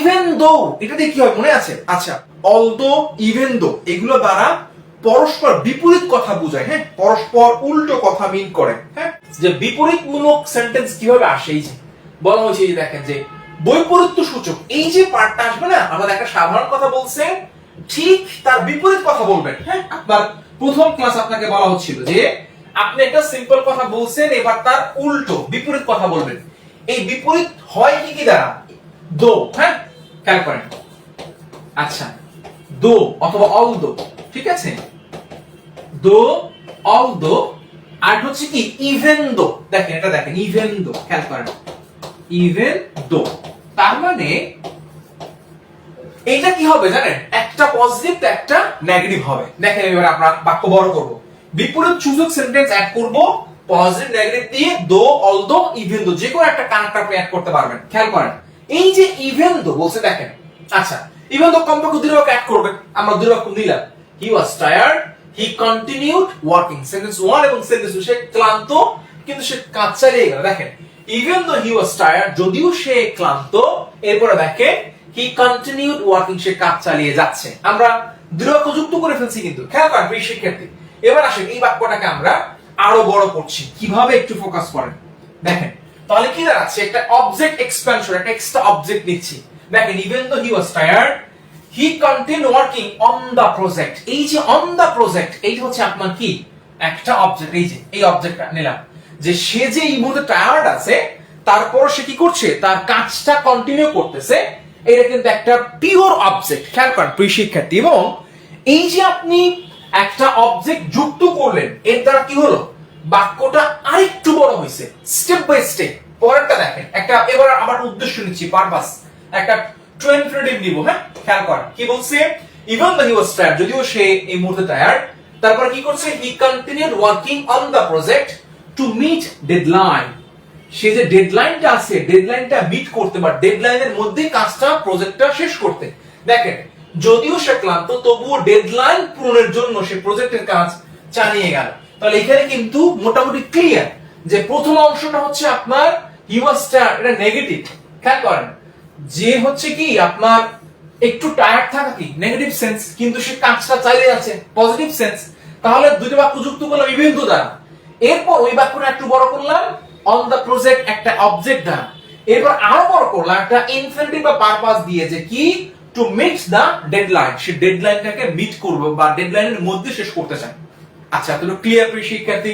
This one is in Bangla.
ইভেন দো এটা দিয়ে কি হয় মনে আছে? আচ্ছা, অলদো, ইভেন দো এগুলো দ্বারা পরস্পর বিপরীত কথা বোঝায়, হ্যাঁ, পরস্পর উল্টো কথা মিন করে, হ্যাঁ। যে বিপরীতমূলক সেন্টেন্স কিভাবে আসে, এই যে বলা হয়েছে, এই যে দেখেন যে বৈপরীত্য সূচক এই যে পার্টটা আসবে না, আমাদের একটা সাধারণ কথা বলছে, ঠিক তার বিপরীত কথা বলবেন, হ্যাঁ। আপনার প্রথম ক্লাস আপনাকে বলা হচ্ছিল যে আপনি একটা সিম্পল কথা বলছেন, এবার তার উল্টো বিপরীত কথা বলবেন। এই বিপরীত হয় কি কি দ্বারা? দো, হ্যাঁ, খেয়াল করেন। আচ্ছা, দো অথবা অলদো, ঠিক আছে, দো, অলদো, আর হচ্ছে কি ইভেন দো। দেখেন এটা দেখেন, ইভেন দো, খেয়াল করেন, ইভেন দো। তার মানে এটা কি হবে জানেন? একটা পজিটিভ তো একটা নেগেটিভ হবে। দেখেন এবার আমরা বাক্য বড় করব, বিপরীত সূচক সেন্টেন্স অ্যাড করব, পজিটিভ নেগেটিভ দিয়ে দো, অলদো, ইভেন দো, যে কোনো একটা কানেক্টর আপনি অ্যাড করতে পারবেন। খেয়াল করেন এই যে ইভেন দো বলছে, দেখেন। আচ্ছা, ইভেন দো কমপক্ষে দুই বাক্য অ্যাড করবে, আমরা দুই বাক্য নিলাম। He was tired, he continued working. Sentence 1 এবং সেন্টেন্স 2, সে ক্লান্ত কিন্তু সে কাজ চালিয়ে গেল। দেখেন even though he was tired, যদিও সে ক্লান্ত, এরপরে দেখেন হি কন্টিনিউড ওয়ার্কিং, সে কাজ চালিয়ে যাচ্ছে। আমরা দুই বাক্য যুক্ত করে ফেলছি কিন্তু, খেয়াল করেন প্রিয় শিক্ষার্থী। এবার আসেন এই বাক্যটাকে আমরা আরো বড় করছি, কিভাবে একটু ফোকাস করেন। দেখেন তাহলে কি দাঁড়াচ্ছে, একটা অবজেক্ট এক্সপ্যানশন, একটা এক্সট্রা অবজেক্ট নিচ্ছি। দেখেন even though he was tired, he continued working on the project. এই যে অন দা প্রজেক্ট, এইটা হচ্ছে আপনার কি একটা অবজেক্ট। এই যে এই অবজেক্টটা নিলাম, যে সে যে এই মুহূর্তে টায়ার্ড আছে, তারপর সে কি করছে, তার কাজটা কন্টিনিউ করতেছে। এটা কিন্তু একটা পিওর অবজেক্ট, খেয়াল করেন প্রিয় শিক্ষার্থী। এবং এই যে আপনি একটা অবজেক্ট যুক্ত করলেন, এর দ্বারা কি হলো, বাক্যটা আরেকটু বড় হয়েছে স্টেপ বাই স্টেপ। পরেরটা দেখেন, একটা এবার আমার উদ্দেশ্য নিচ্ছি, পারপাস, একটা টু ইনফিনিটিভ নিব, হ্যাঁ। খেয়াল করেন কি বলছে, even though he was tired, যদিও সে এই মুহূর্তে টায়ার্ড, তারপর কি করছে, he continued working on the project to meet deadline. সে যে ডেডলাইনটা আছে, ডেডলাইনটা মিট করতে বা ডেডলাইনের মধ্যেই কাজটা, প্রজেক্টটা শেষ করতে। দেখেন যদিও সে ক্লান্ত, তবুও ডেডলাইন পূরণের জন্য সে প্রজেক্টের কাজ চালিয়ে গেল। তাহলে এখানে কিন্তু মোটামুটি ক্লিয়ার যে প্রথম অংশটা হচ্ছে আপনার হি ওয়াজ টায়ার্ড, এটা নেগেটিভ। খেয়াল করেন যে হচ্ছে কি আপনার একটু টায়ার্ড থাকা কি নেগেটিভ সেন্স, কিন্তু সে কাজটা চালিয়ে যাচ্ছে পজিটিভ সেন্স। তাহলে দুটো বাক্য যুক্ত করলাম ইভেন দো দ্বারা, এরপর ওই বাক্যটা একটু বড় করলাম অন দা প্রজেক্ট একটা অবজেক্ট দ্বারা, এরপর আরো বড় করলাম একটা ইনফিনিটিভ বা পারপাস দিয়ে, যে কি টু মিট দা ডেডলাইন, সে ডেডলাইনটাকে মিট করবে বা ডেডলাইনের মধ্যে শেষ করতে চায়। আচ্ছা, তাহলে ক্লিয়ার প্রিয় শিক্ষার্থী?